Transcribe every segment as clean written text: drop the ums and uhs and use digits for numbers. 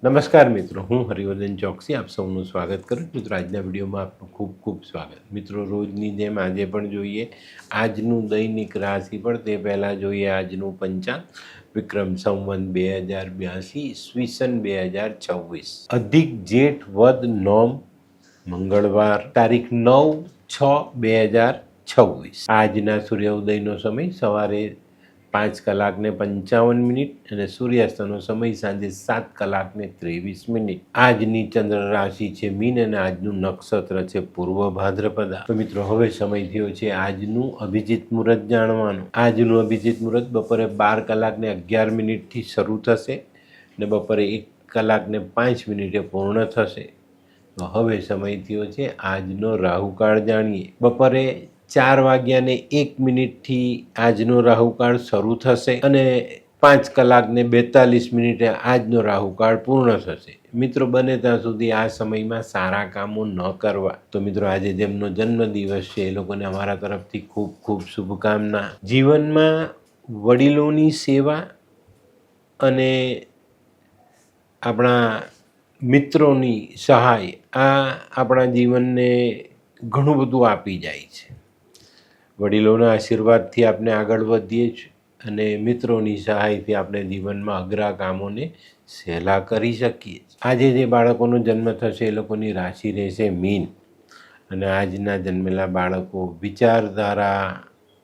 નમસ્કાર મિત્રો, હું હરિવર્ધન ચોકસી આપ સૌનું સ્વાગત કરું. મિત્રો, આજના વિડીયોમાં આપનું ખૂબ ખૂબ સ્વાગત. મિત્રો, રોજની જેમ આજે પણ જોઈએ આજનું દૈનિક રાશિફળ. તે પહેલાં જોઈએ આજનું પંચાંગ. વિક્રમ સંવત 2082, ઈસવીસન 2026, અધિક જેઠ વદ નોમ, મંગળવાર, તારીખ 9/6/2026. આજના સૂર્યોદયનો સમય સવારે 5:55 અને સૂર્યાસ્તનો સમય સાંજે 7:23. આજની ચંદ્ર રાશિ છે મીન અને આજનું નક્ષત્ર છે પૂર્વ ભાદ્રપદા. તો મિત્રો, હવે સમય થયો છે આજનું અભિજીત મુહૂર્ત જાણવાનું. આજનું અભિજીત મુહૂર્ત બપોરે 12:11 શરૂ થશે અને બપોરે 1:05 પૂર્ણ થશે. તો હવે સમય થયો છે આજનો રાહુકાળ જાણીએ. બપોરે 4:01 આજનો રાહુકાળ શરૂ થશે અને 5:42 આજનો રાહુકાળ પૂર્ણ થશે. મિત્રો, બને ત્યાં સુધી આ સમયમાં સારા કામો ન કરવા. તો મિત્રો, આજે જેમનો જન્મદિવસ છે એ લોકોને અમારા તરફથી ખૂબ ખૂબ શુભકામના. જીવનમાં વડીલોની સેવા અને આપણા મિત્રોની સહાય આ આપણા જીવનને ઘણું બધું આપી જાય છે. વડીલોના આશીર્વાદથી આપણે આગળ વધીએ છીએ અને મિત્રોની સહાયથી આપણે જીવનમાં અઘરા કામોને સહેલા કરી શકીએ. આજે જે બાળકોનો જન્મ થશે એ લોકોની રાશિ રહેશે મીન અને આજના જન્મેલા બાળકો વિચારધારા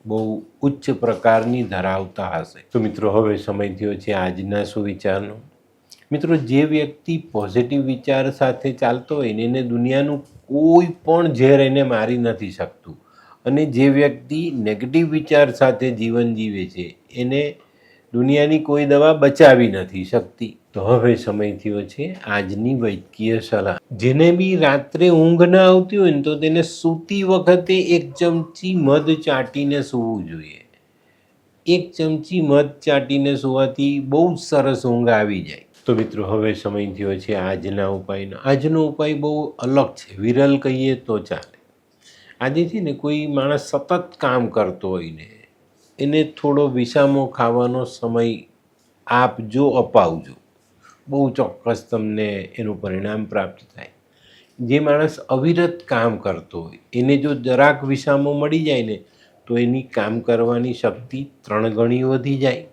બહુ ઉચ્ચ પ્રકારની ધરાવતા હશે. તો મિત્રો, હવે સમય થયો છે આજના સુવિચારનો. મિત્રો, જે વ્યક્તિ પોઝિટિવ વિચાર સાથે ચાલતો હોય ને એને દુનિયાનું કોઈ પણ ઝેર એને મારી નથી શકતું, અને જે વ્યક્તિ નેગેટિવ વિચાર સાથે જીવન જીવે છે એને દુનિયાની કોઈ દવા બચાવી નથી શકતી. તો હવે સમય થયો છે આજની વૈદ્યકીય સલાહ. જેને બી રાત્રે ઊંઘ ના આવતી હોય ને તો તેને સૂતી વખતે 1 ચમચી મધ ચાટીને સૂવું જોઈએ. 1 ચમચી મધ ચાટીને સૂવાથી બહુ જ સરસ ઊંઘ આવી જાય. તો મિત્રો, હવે સમય થયો છે આજના ઉપાયનો. આજનો ઉપાય બહુ અલગ છે, વિરલ કહીએ તો ચાલે. આજે છે ને કોઈ માણસ સતત કામ કરતો હોય ને એને થોડો વિસામો ખાવાનો સમય આપજો, અપાવજો. બહુ ચોક્કસ તમને એનું પરિણામ પ્રાપ્ત થાય. જે માણસ અવિરત કામ કરતો હોય એને જો જરાક વિસામો મળી જાય ને તો એની કામ કરવાની શક્તિ 3 ગણી વધી જાય.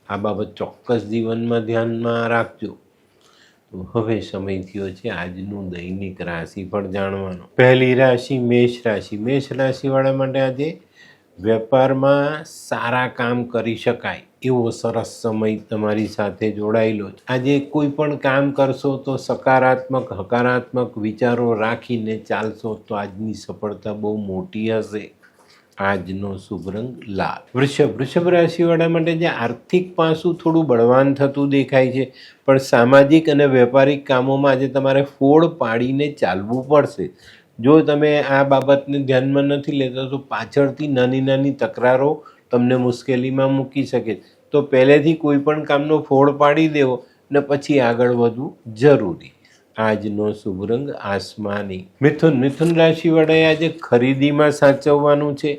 આ બાબત ચોક્કસ જીવનમાં ધ્યાનમાં રાખજો. તો હવે સમય થયો છે આજનું દૈનિક રાશિફળ જાણવાનો. પહેલી રાશિ મેષ રાશિ. મેષ રાશિવાળા માટે આજે વેપારમાં સારા કામ કરી શકાય એવો સરસ સમય તમારી સાથે જોડાયેલો છે. આજે કોઈ પણ કામ કરશો તો સકારાત્મક હકારાત્મક વિચારો રાખીને ચાલશો તો આજની સફળતા બહુ મોટી હશે. આજનો શુભ રંગ લાલ. વૃષભ રાશિવાળા માટે જે આર્થિક પાસું થોડું બળવાન થતું દેખાય છે, પણ સામાજિક અને વેપારિક કામોમાં આજે તમારે ફોડ પાડીને ચાલવું પડશે. જો તમે આ બાબતને ધ્યાનમાં નથી લેતા તો પાછળથી નાની નાની તકરારો તમને મુશ્કેલીમાં મૂકી શકે. તો પહેલેથી કોઈ પણ કામનો ફોડ પાડી દેવો ને પછી આગળ વધવું જરૂરી. આજનો શુભ રંગ આસમાની. મિથુન રાશિવાળાએ આજે ખરીદીમાં સાચવવાનું છે.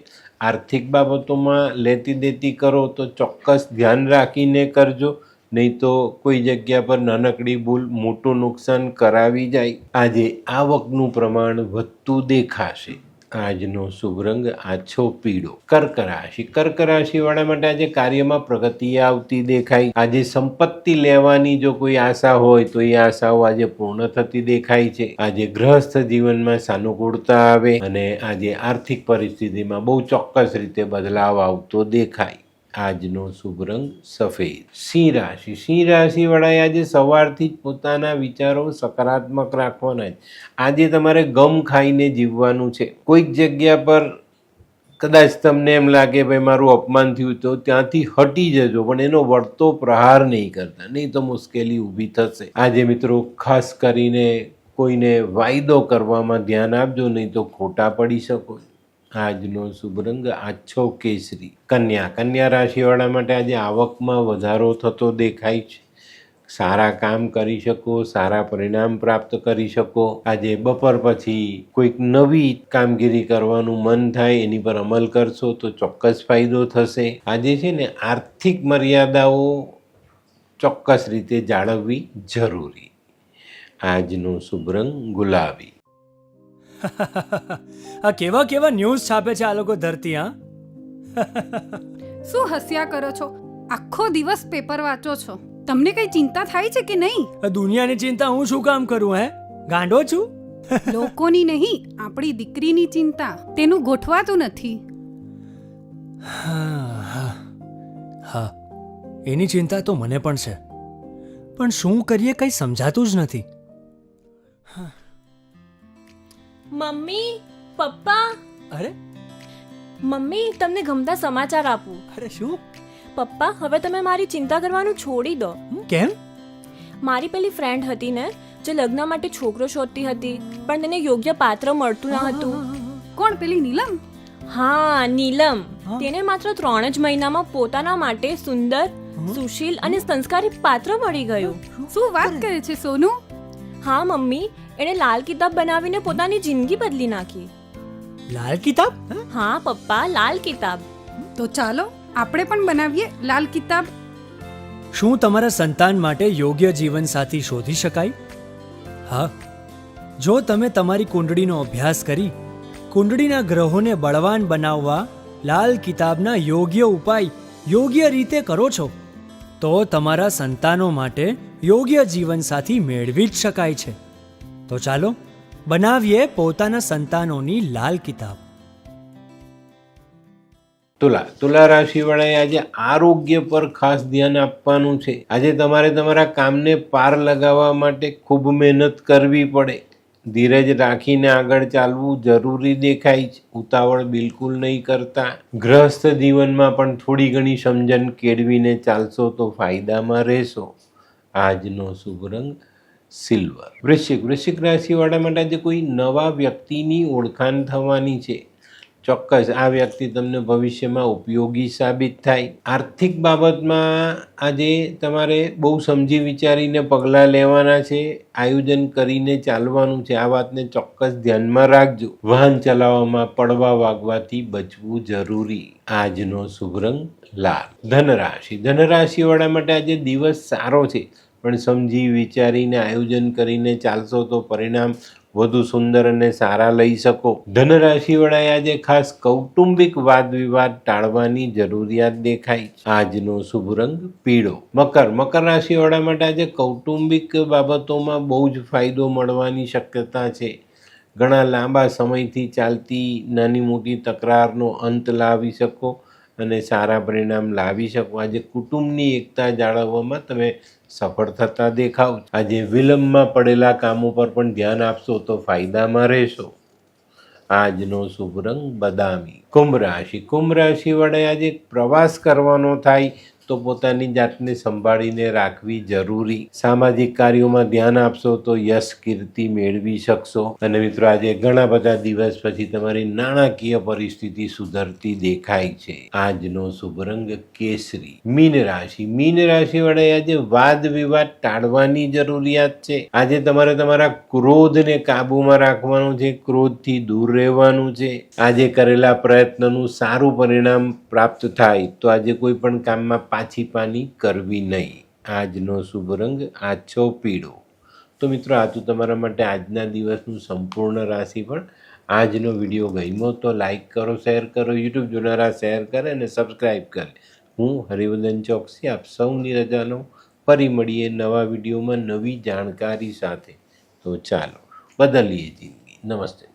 આર્થિક બાબતોમાં લેતી દેતી કરો તો ચોક્કસ ધ્યાન રાખીને કરજો, નહીં તો કોઈ જગ્યા પર નાનકડી ભૂલ મોટું નુકસાન કરાવી જાય. આજે આવકનું પ્રમાણ વધતું દેખાશે. આજનો શુભ રંગ આછો પીળો. કર્ક રાશિ. કર્ક રાશિવાળા માટે આજે કાર્યમાં પ્રગતિ આવતી દેખાય. આજે સંપત્તિ લેવાની જો કોઈ આશા હોય તો એ આશાઓ આજે પૂર્ણ થતી દેખાય છે. આજે ગૃહસ્થ જીવનમાં સાનુકૂળતા આવે અને આજે આર્થિક પરિસ્થિતિમાં બહુ ચોક્કસ રીતે બદલાવ આવતો દેખાય. આજનો શુભ રંગ સફેદ. સિંહ રાશિ. સિંહ રાશિવાળાએ આજે સવારથી જ પોતાના વિચારો સકારાત્મક રાખવાના છે. આજે તમારે ગમ ખાઈને જીવવાનું છે. કોઈક જગ્યા પર કદાચ તમને એમ લાગે ભાઈ મારું અપમાન થયું તો ત્યાંથી હટી જજો, પણ એનો વળતો પ્રહાર નહીં કરતા, નહીં તો મુશ્કેલી ઊભી થશે. આજે મિત્રો ખાસ કરીને કોઈને વાયદો કરવામાં ધ્યાન આપજો, નહીં તો ખોટા પડી શકો. આજનો શુભ રંગ આછો કેસરી. કન્યા રાશિવાળા માટે આજે આવકમાં વધારો થતો દેખાય છે. સારા કામ કરી શકો, સારા પરિણામ પ્રાપ્ત કરી શકો. આજે બપોર પછી કોઈક નવી કામગીરી કરવાનું મન થાય, એની પર અમલ કરશો તો ચોક્કસ ફાયદો થશે. આજે છે ને આર્થિક મર્યાદાઓ ચોક્કસ રીતે જાળવવી જરૂરી. આજનો શુભ રંગ ગુલાબી. આ કેવા કેવા ન્યૂઝ છાપે છે આ લોકો ધરતી. હા, શું હસ્યા કરો છો? આખો દિવસ પેપર વાંચો છો, તમને કઈ ચિંતા થાય છે કે નહીં? આ દુનિયાની ચિંતા હું શું કામ કરું? ગાંડો છું? લોકોની નહીં, આપણી દીકરીની ચિંતા. તેનું ગોઠવાતું નથી. હા, એની ચિંતા તો મને પણ છે, પણ શું કરીએ કંઈ સમજાતું જ નથી. મમ્મી, પપ્પા. અરે મમ્મી, તમને ગમતા સમાચાર આપું. અરે શું? પપ્પા, હવે તમે મારી ચિંતા કરવાનું છોડી દો. કેમ? મારી પેલી ફ્રેન્ડ હતી ને, જે લગ્ન માટે છોકરો શોધતી હતી, પણ તેને યોગ્ય પાત્ર મળતું ન હતું. કોણ, પેલી નીલમ? હા, નીલમ. તેને માત્ર 3 જ મહિનામાં પોતાના માટે સુંદર, સુશીલ અને સંસ્કારી પાત્ર મળી ગયું. શું વાત કરે છે સોનુ? હા મમ્મી, એણે લાલ કિતાબ બનાવીને પોતાની જિંદગી બદલી નાખી. લાલ કિતાબ? હા પપ્પા, લાલ કિતાબ. તો ચાલો આપણે પણ બનાવીએ લાલ કિતાબ. શું તમારા સંતાન માટે યોગ્ય જીવનસાથી શોધી શકાય? હા, જો તમે તમારી કુંડળીનો અભ્યાસ કરી કુંડળીના ગ્રહોને બળવાન બનાવવા લાલ કિતાબના યોગ્ય ઉપાય યોગ્ય રીતે કરો છો, તો તમારા સંતાનો માટે યોગ્ય જીવનસાથી મેળવી જ શકાય છે. તો ચાલો બનાવીએ પોતાના સંતાનોની લાલ કિતાબ. તુલા રાશિવાળાએ આજે આરોગ્ય પર ખાસ ધ્યાન આપવાનું છે. આજે તમારે તમારા કામને પાર લગાવવા માટે ખૂબ મહેનત કરવી પડે. ધીરજ રાખીને આગળ ચાલવું જરૂરી દેખાય છે. ઉતાવળ બિલકુલ નહીં કરતા. ગૃહસ્થ જીવનમાં પણ થોડી ઘણી સમજણ કેળવીને ચાલશો તો ફાયદામાં રહેશો. આજનો શુભ રંગ સિલ્વર. વૃશ્ચિક રાશિવાળા માટે આજે કોઈ નવા વ્યક્તિની ઓળખાણ થવાની છે. ચોક્કસ આ વ્યક્તિ તમને ભવિષ્યમાં ઉપયોગી સાબિત થાય. આર્થિક બાબતમાં આજે તમારે બહુ સમજી વિચારીને પગલાં લેવાના છે. આયોજન કરીને ચાલવાનું છે. આ વાતને ચોક્કસ ધ્યાનમાં રાખજો. વાહન ચલાવવામાં પડવા વાગવાથી બચવું જરૂરી. આજનો શુભ રંગ લાલ. ધનરાશિવાળા માટે આજે દિવસ સારો છે, પણ સમજી વિચારીને આયોજન કરીને ચાલશો તો પરિણામ વધુ સુંદર અને સારા લઈ શકો. ધનરાશિવાળાએ આજે ખાસ કૌટુંબિક વાદ વિવાદ ટાળવાની જરૂરિયાત દેખાય. આજનો શુભ રંગ પીળો. મકર રાશિવાળા માટે આજે કૌટુંબિક બાબતોમાં બહુ જ ફાયદો મળવાની શક્યતા છે. ઘણા લાંબા સમયથી ચાલતી નાની મોટી તકરારનો અંત લાવી શકો અને સારા પરિણામ લાવી શકો. આજે કુટુંબની એકતા જાળવવામાં તમે સફળ થતા દેખાવ. આજે વિલંબમાં પડેલા કામો પર પણ ધ્યાન આપશો તો ફાયદામાં રહેશો. આજનો શુભ રંગ બદામી. કુંભ રાશિવાળાએ આજે પ્રવાસ કરવાનો થાય તો પોતાની જાતને સંભાળીને રાખવી જરૂરી. સામાજિક કાર્યોમાં ધ્યાન આપશો તો યશ કીર્તિ મેળવી શકશો. અને મિત્રો, આજે ઘણા બધા દિવસ પછી તમારી નાણાકીય પરિસ્થિતિ સુધરતી દેખાય છે. આજનો શુભ રંગ કેસરી. મીન રાશિવાળાએ આજે વાદ વિવાદ ટાળવાની જરૂરિયાત છે. આજે તમારે તમારા ક્રોધને કાબૂમાં રાખવાનો છે. ક્રોધથી દૂર રહેવાનું છે. આજે કરેલા પ્રયત્નનું સારું પરિણામ પ્રાપ્ત થાય તો આજે કોઈ પણ કામમાં પાછી પાની કરવી નહીં. આજનો શુભ રંગ આછો પીળો. તો મિત્રો, આ તો તમારા માટે આજના દિવસનું સંપૂર્ણ રાશિફળ. આજનો વિડીયો ગમ્યો તો લાઈક કરો, શેર કરો, યુટ્યુબ જોનારા શેર કરે અને સબસ્ક્રાઈબ કરે. હું હરિવર્ધન ચોકસી આપ સૌની રજા લઉં. ફરી મળીએ નવા વિડીયોમાં નવી જાણકારી સાથે. તો ચાલો બદલીએ જિંદગી. નમસ્તે.